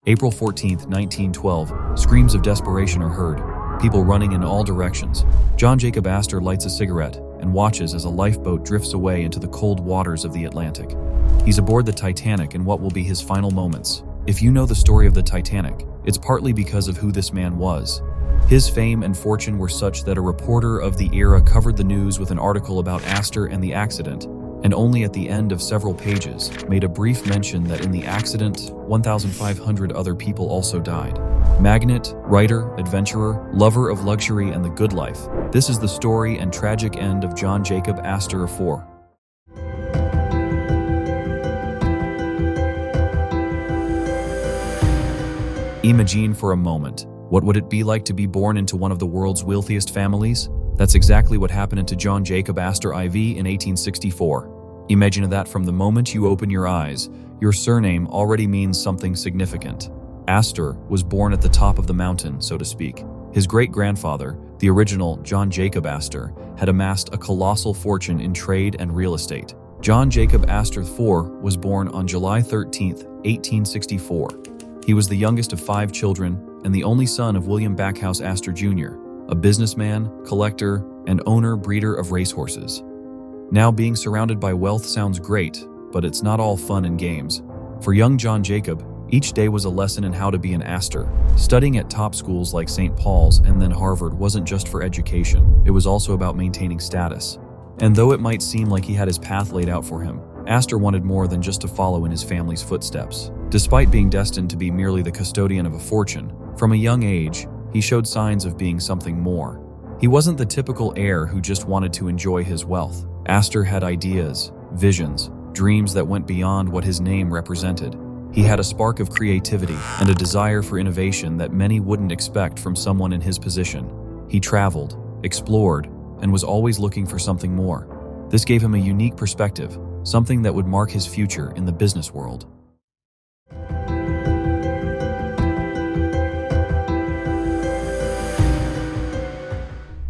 April 14, 1912, screams of desperation are heard, people running in all directions. John Jacob Astor lights a cigarette and watches as a lifeboat drifts away into the cold waters of the Atlantic. He's aboard the Titanic in what will be his final moments. If you know the story of the Titanic, it's partly because of who this man was. His fame and fortune were such that a reporter of the era covered the news with an article about Astor and the accident, and only at the end of several pages made a brief mention that in the accident, 1,500 other people also died. Magnate, writer, adventurer, lover of luxury and the good life, this is the story and tragic end of John Jacob Astor IV. Imagine for a moment, what would it be like to be born into one of the world's wealthiest families? That's exactly what happened to John Jacob Astor IV in 1864. Imagine that from the moment you open your eyes, your surname already means something significant. Astor was born at the top of the mountain, so to speak. His great-grandfather, the original John Jacob Astor, had amassed a colossal fortune in trade and real estate. John Jacob Astor IV was born on July 13, 1864. He was the youngest of 5 children and the only son of William Backhouse Astor Jr., a businessman, collector, and breeder of racehorses. Now, being surrounded by wealth sounds great, but it's not all fun and games. For young John Jacob, each day was a lesson in how to be an Astor. Studying at top schools like St. Paul's and then Harvard wasn't just for education, it was also about maintaining status. And though it might seem like he had his path laid out for him, Astor wanted more than just to follow in his family's footsteps. Despite being destined to be merely the custodian of a fortune, from a young age, he showed signs of being something more. He wasn't the typical heir who just wanted to enjoy his wealth. Astor had ideas, visions, dreams that went beyond what his name represented. He had a spark of creativity and a desire for innovation that many wouldn't expect from someone in his position. He traveled, explored, and was always looking for something more. This gave him a unique perspective, something that would mark his future in the business world.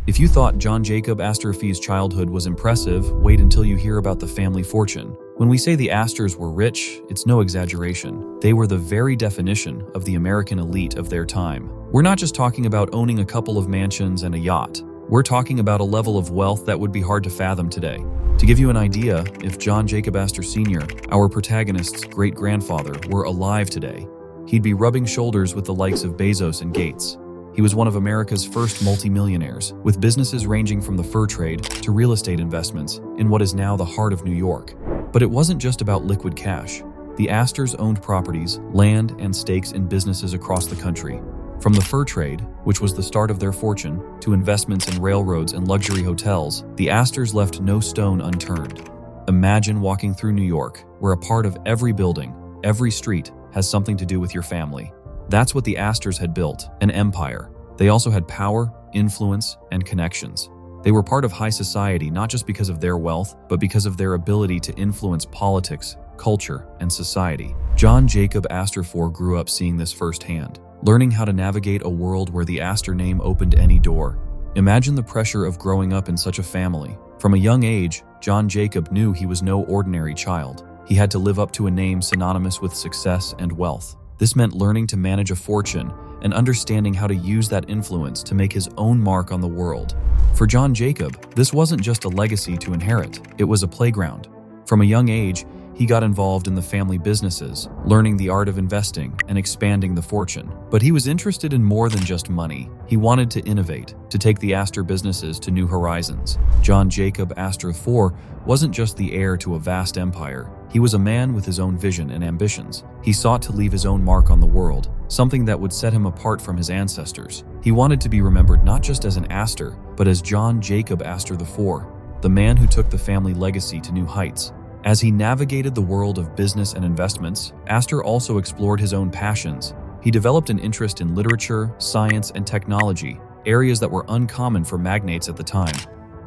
If you thought John Jacob Astor IV's childhood was impressive, wait until you hear about the family fortune. When we say the Astors were rich, it's no exaggeration. They were the very definition of the American elite of their time. We're not just talking about owning a couple of mansions and a yacht. We're talking about a level of wealth that would be hard to fathom today. To give you an idea, if John Jacob Astor Sr., our protagonist's great-grandfather, were alive today, he'd be rubbing shoulders with the likes of Bezos and Gates. He was one of America's first multimillionaires, with businesses ranging from the fur trade to real estate investments in what is now the heart of New York. But it wasn't just about liquid cash. The Astors owned properties, land, and stakes in businesses across the country. From the fur trade, which was the start of their fortune, to investments in railroads and luxury hotels, the Astors left no stone unturned. Imagine walking through New York, where a part of every building, every street, has something to do with your family. That's what the Astors had built, an empire. They also had power, influence, and connections. They were part of high society not just because of their wealth, but because of their ability to influence politics, culture, and society. John Jacob Astor IV grew up seeing this firsthand, learning how to navigate a world where the Astor name opened any door. Imagine the pressure of growing up in such a family. From a young age, John Jacob knew he was no ordinary child. He had to live up to a name synonymous with success and wealth. This meant learning to manage a fortune and understanding how to use that influence to make his own mark on the world. For John Jacob, this wasn't just a legacy to inherit, it was a playground. From a young age, he got involved in the family businesses, learning the art of investing and expanding the fortune. But he was interested in more than just money. He wanted to innovate, to take the Astor businesses to new horizons. John Jacob Astor IV wasn't just the heir to a vast empire. He was a man with his own vision and ambitions. He sought to leave his own mark on the world, something that would set him apart from his ancestors. He wanted to be remembered not just as an Astor, but as John Jacob Astor IV, the man who took the family legacy to new heights. As he navigated the world of business and investments, Astor also explored his own passions. He developed an interest in literature, science, and technology, areas that were uncommon for magnates at the time.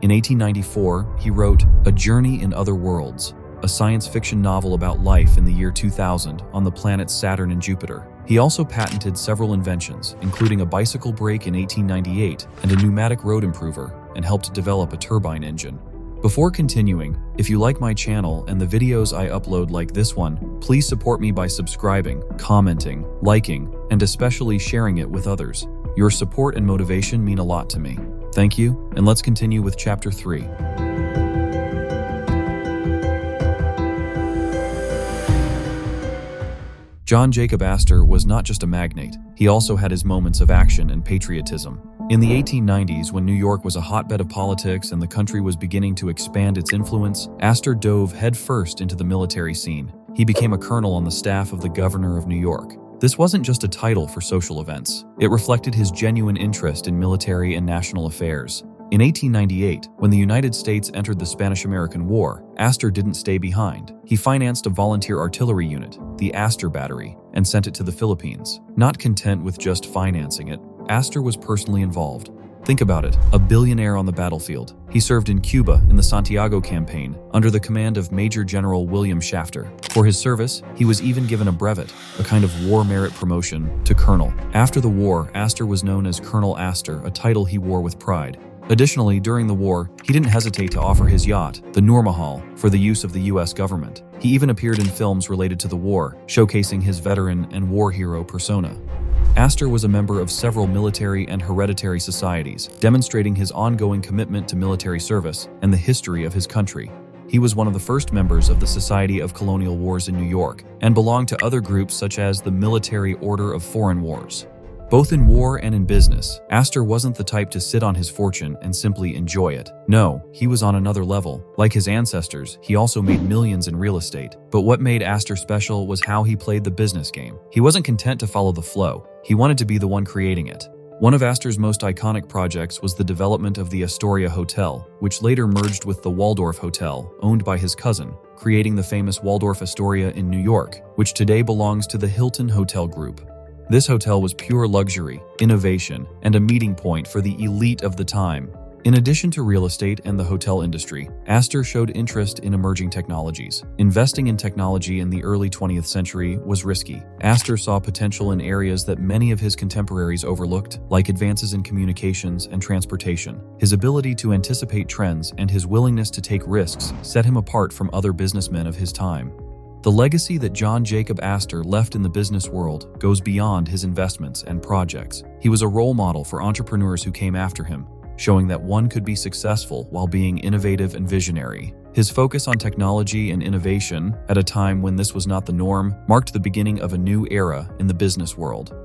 In 1894, he wrote A Journey in Other Worlds, a science fiction novel about life in the year 2000 on the planets Saturn and Jupiter. He also patented several inventions, including a bicycle brake in 1898 and a pneumatic road improver, and helped develop a turbine engine. Before continuing, if you like my channel and the videos I upload like this one, please support me by subscribing, commenting, liking, and especially sharing it with others. Your support and motivation mean a lot to me. Thank you, and let's continue with Chapter 3. John Jacob Astor was not just a magnate, he also had his moments of action and patriotism. In the 1890s, when New York was a hotbed of politics and the country was beginning to expand its influence, Astor dove headfirst into the military scene. He became a colonel on the staff of the governor of New York. This wasn't just a title for social events. It reflected his genuine interest in military and national affairs. In 1898, when the United States entered the Spanish-American War, Astor didn't stay behind. He financed a volunteer artillery unit, the Astor Battery, and sent it to the Philippines. Not content with just financing it, Astor was personally involved. Think about it, a billionaire on the battlefield. He served in Cuba in the Santiago campaign under the command of Major General William Shafter. For his service, he was even given a brevet, a kind of war merit promotion, to colonel. After the war, Astor was known as Colonel Astor, a title he wore with pride. Additionally, during the war, he didn't hesitate to offer his yacht, the Noormahal, for the use of the U.S. government. He even appeared in films related to the war, showcasing his veteran and war hero persona. Astor was a member of several military and hereditary societies, demonstrating his ongoing commitment to military service and the history of his country. He was one of the first members of the Society of Colonial Wars in New York, and belonged to other groups such as the Military Order of Foreign Wars. Both in war and in business, Astor wasn't the type to sit on his fortune and simply enjoy it. No, he was on another level. Like his ancestors, he also made millions in real estate. But what made Astor special was how he played the business game. He wasn't content to follow the flow. He wanted to be the one creating it. One of Astor's most iconic projects was the development of the Astoria Hotel, which later merged with the Waldorf Hotel, owned by his cousin, creating the famous Waldorf Astoria in New York, which today belongs to the Hilton Hotel Group. This hotel was pure luxury, innovation, and a meeting point for the elite of the time. In addition to real estate and the hotel industry, Astor showed interest in emerging technologies. Investing in technology in the early 20th century was risky. Astor saw potential in areas that many of his contemporaries overlooked, like advances in communications and transportation. His ability to anticipate trends and his willingness to take risks set him apart from other businessmen of his time. The legacy that John Jacob Astor left in the business world goes beyond his investments and projects. He was a role model for entrepreneurs who came after him, showing that one could be successful while being innovative and visionary. His focus on technology and innovation, at a time when this was not the norm, marked the beginning of a new era in the business world.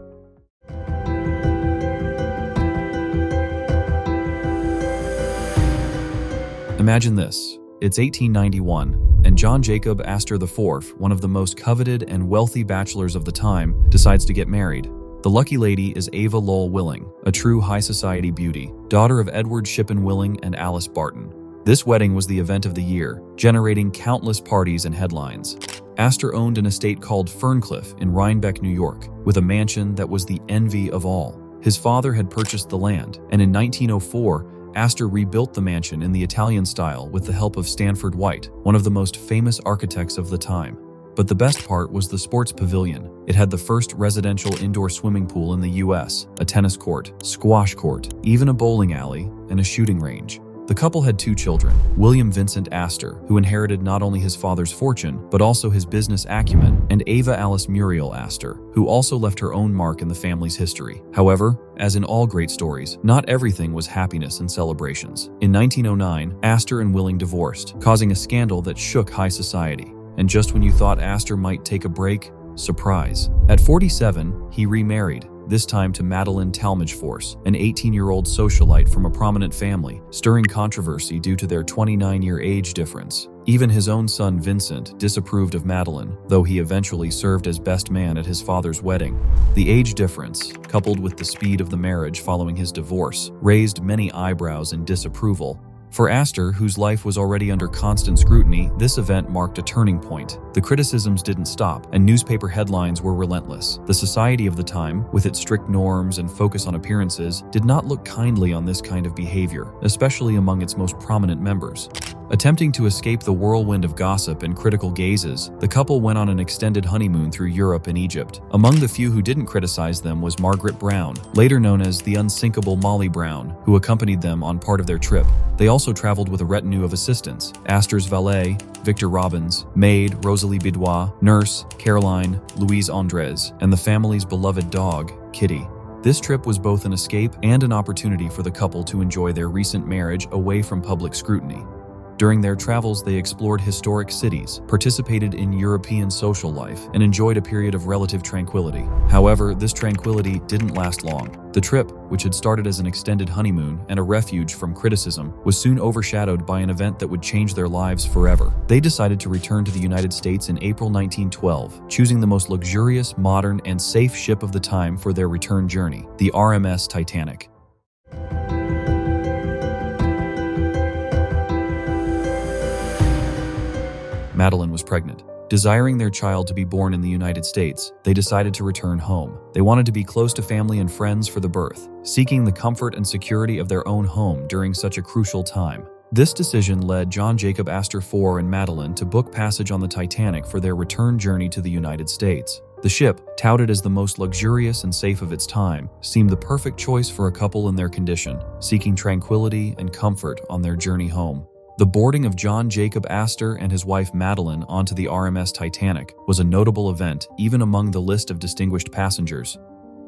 Imagine this. It's 1891, and John Jacob Astor IV, one of the most coveted and wealthy bachelors of the time, decides to get married. The lucky lady is Ava Lowell Willing, a true high society beauty, daughter of Edward Shippen Willing and Alice Barton. This wedding was the event of the year, generating countless parties and headlines. Astor owned an estate called Ferncliff in Rhinebeck, New York, with a mansion that was the envy of all. His father had purchased the land, and in 1904, Astor rebuilt the mansion in the Italian style with the help of Stanford White, one of the most famous architects of the time. But the best part was the sports pavilion. It had the first residential indoor swimming pool in the US, a tennis court, squash court, even a bowling alley, and a shooting range. The couple had 2 children, William Vincent Astor, who inherited not only his father's fortune, but also his business acumen, and Ava Alice Muriel Astor, who also left her own mark in the family's history. However, as in all great stories, not everything was happiness and celebrations. In 1909, Astor and Willing divorced, causing a scandal that shook high society. And just when you thought Astor might take a break, surprise. At 47, he remarried, this time to Madeline Talmadge Force, an 18-year-old socialite from a prominent family, stirring controversy due to their 29-year age difference. Even his own son Vincent disapproved of Madeline, though he eventually served as best man at his father's wedding. The age difference, coupled with the speed of the marriage following his divorce, raised many eyebrows and disapproval. For Astor, whose life was already under constant scrutiny, this event marked a turning point. The criticisms didn't stop, and newspaper headlines were relentless. The society of the time, with its strict norms and focus on appearances, did not look kindly on this kind of behavior, especially among its most prominent members. Attempting to escape the whirlwind of gossip and critical gazes, the couple went on an extended honeymoon through Europe and Egypt. Among the few who didn't criticize them was Margaret Brown, later known as the unsinkable Molly Brown, who accompanied them on part of their trip. They also traveled with a retinue of assistants: Astor's valet, Victor Robbins, maid Rosalie Bidois, nurse Caroline Louise Andres, and the family's beloved dog, Kitty. This trip was both an escape and an opportunity for the couple to enjoy their recent marriage away from public scrutiny. During their travels, they explored historic cities, participated in European social life, and enjoyed a period of relative tranquility. However, this tranquility didn't last long. The trip, which had started as an extended honeymoon and a refuge from criticism, was soon overshadowed by an event that would change their lives forever. They decided to return to the United States in April 1912, choosing the most luxurious, modern, and safe ship of the time for their return journey, the RMS Titanic. Madeline was pregnant. Desiring their child to be born in the United States, they decided to return home. They wanted to be close to family and friends for the birth, seeking the comfort and security of their own home during such a crucial time. This decision led John Jacob Astor IV and Madeline to book passage on the Titanic for their return journey to the United States. The ship, touted as the most luxurious and safe of its time, seemed the perfect choice for a couple in their condition, seeking tranquility and comfort on their journey home. The boarding of John Jacob Astor and his wife Madeline onto the RMS Titanic was a notable event even among the list of distinguished passengers.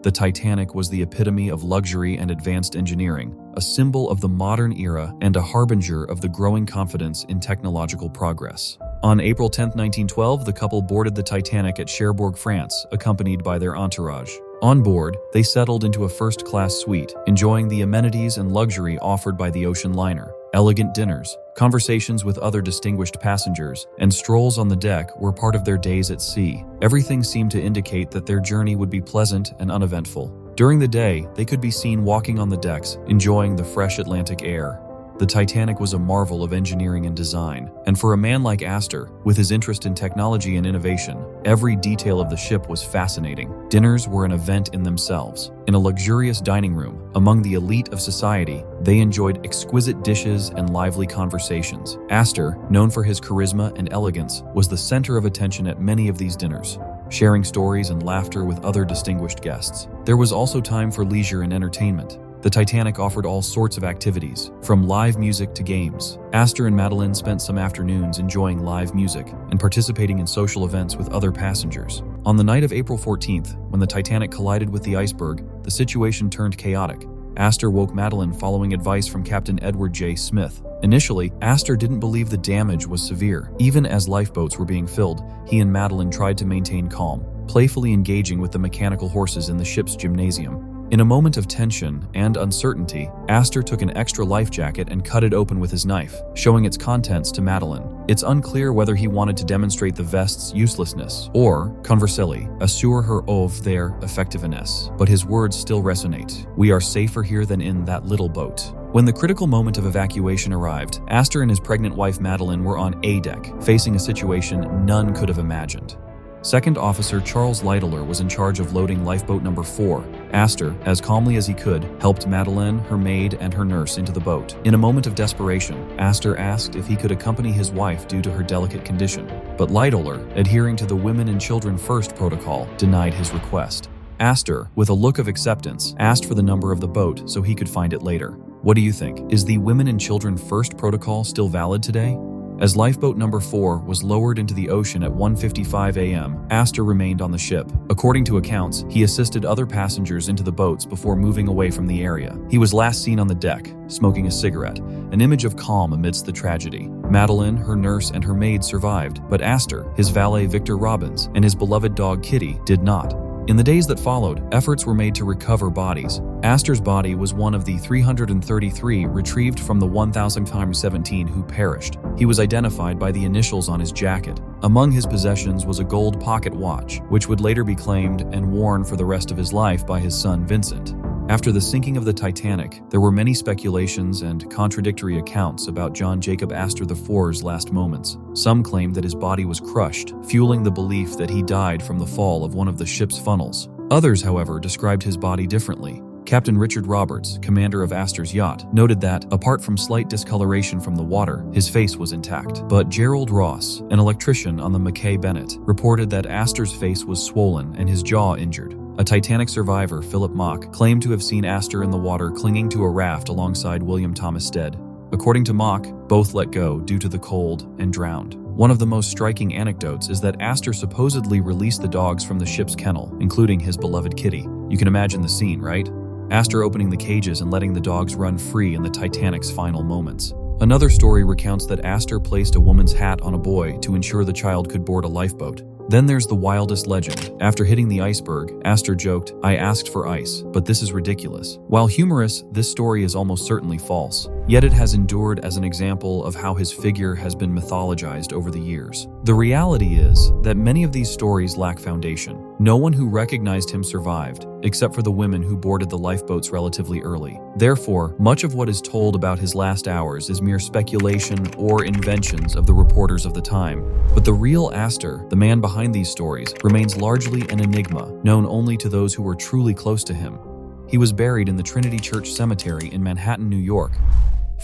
The Titanic was the epitome of luxury and advanced engineering, a symbol of the modern era and a harbinger of the growing confidence in technological progress. On April 10, 1912, the couple boarded the Titanic at Cherbourg, France, accompanied by their entourage. On board, they settled into a first-class suite, enjoying the amenities and luxury offered by the ocean liner. Elegant dinners, conversations with other distinguished passengers, and strolls on the deck were part of their days at sea. Everything seemed to indicate that their journey would be pleasant and uneventful. During the day, they could be seen walking on the decks, enjoying the fresh Atlantic air. The Titanic was a marvel of engineering and design, and for a man like Astor, with his interest in technology and innovation, every detail of the ship was fascinating. Dinners were an event in themselves. In a luxurious dining room, among the elite of society, they enjoyed exquisite dishes and lively conversations. Astor, known for his charisma and elegance, was the center of attention at many of these dinners, sharing stories and laughter with other distinguished guests. There was also time for leisure and entertainment. The Titanic offered all sorts of activities, from live music to games. Astor and Madeline spent some afternoons enjoying live music and participating in social events with other passengers. On the night of April 14th, when the Titanic collided with the iceberg, the situation turned chaotic. Astor woke Madeline following advice from Captain Edward J. Smith. Initially, Astor didn't believe the damage was severe. Even as lifeboats were being filled, he and Madeline tried to maintain calm, playfully engaging with the mechanical horses in the ship's gymnasium. In a moment of tension and uncertainty, Astor took an extra life jacket and cut it open with his knife, showing its contents to Madeline. It's unclear whether he wanted to demonstrate the vest's uselessness or, conversely, assure her of their effectiveness. But his words still resonate. "We are safer here than in that little boat." When the critical moment of evacuation arrived, Astor and his pregnant wife Madeline were on A deck, facing a situation none could have imagined. Second Officer Charles Lightler was in charge of loading lifeboat number 4. Astor, as calmly as he could, helped Madeline, her maid, and her nurse into the boat. In a moment of desperation, Astor asked if he could accompany his wife due to her delicate condition, but Lightler, adhering to the women and children first protocol, denied his request. Astor, with a look of acceptance, asked for the number of the boat so he could find it later. What do you think? Is the women and children first protocol still valid today? As lifeboat number 4 was lowered into the ocean at 1:55 a.m., Astor remained on the ship. According to accounts, he assisted other passengers into the boats before moving away from the area. He was last seen on the deck, smoking a cigarette, an image of calm amidst the tragedy. Madeline, her nurse, and her maid survived, but Astor, his valet Victor Robbins, and his beloved dog Kitty did not. In the days that followed, efforts were made to recover bodies. Astor's body was one of the 333 retrieved from the 1,517 who perished. He was identified by the initials on his jacket. Among his possessions was a gold pocket watch, which would later be claimed and worn for the rest of his life by his son Vincent. After the sinking of the Titanic, there were many speculations and contradictory accounts about John Jacob Astor IV's last moments. Some claimed that his body was crushed, fueling the belief that he died from the fall of one of the ship's funnels. Others, however, described his body differently. Captain Richard Roberts, commander of Astor's yacht, noted that, apart from slight discoloration from the water, his face was intact. But Gerald Ross, an electrician on the Mackay Bennett, reported that Astor's face was swollen and his jaw injured. A Titanic survivor, Philip Mock, claimed to have seen Astor in the water clinging to a raft alongside William Thomas Stead. According to Mock, both let go due to the cold and drowned. One of the most striking anecdotes is that Astor supposedly released the dogs from the ship's kennel, including his beloved kitty. You can imagine the scene, right? Astor opening the cages and letting the dogs run free in the Titanic's final moments. Another story recounts that Astor placed a woman's hat on a boy to ensure the child could board a lifeboat. Then there's the wildest legend. After hitting the iceberg, Astor joked, "I asked for ice, but this is ridiculous." While humorous, this story is almost certainly false. Yet it has endured as an example of how his figure has been mythologized over the years. The reality is that many of these stories lack foundation. No one who recognized him survived, except for the women who boarded the lifeboats relatively early. Therefore, much of what is told about his last hours is mere speculation or inventions of the reporters of the time. But the real Astor, the man behind these stories, remains largely an enigma, known only to those who were truly close to him. He was buried in the Trinity Church Cemetery in Manhattan, New York.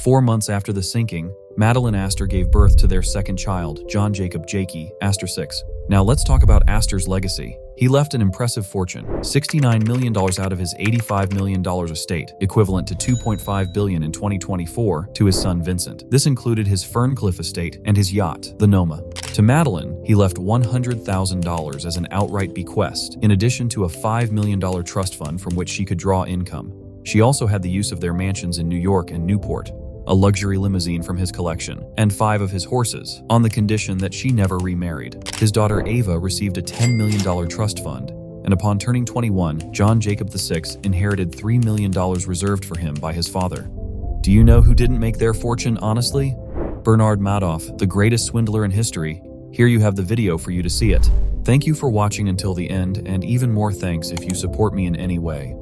4 months after the sinking, Madeline Astor gave birth to their second child, John Jacob Jakey, Astor VI. Now let's talk about Astor's legacy. He left an impressive fortune, $69 million out of his $85 million estate, equivalent to $2.5 billion in 2024, to his son Vincent. This included his Ferncliff estate and his yacht, the Noma. To Madeline, he left $100,000 as an outright bequest, in addition to a $5 million trust fund from which she could draw income. She also had the use of their mansions in New York and Newport, a luxury limousine from his collection, and 5 of his horses, on the condition that she never remarried. His daughter Ava received a $10 million trust fund, and upon turning 21, John Jacob VI inherited $3 million reserved for him by his father. Do you know who didn't make their fortune honestly? Bernard Madoff, the greatest swindler in history. Here you have the video for you to see it. Thank you for watching until the end, and even more thanks if you support me in any way.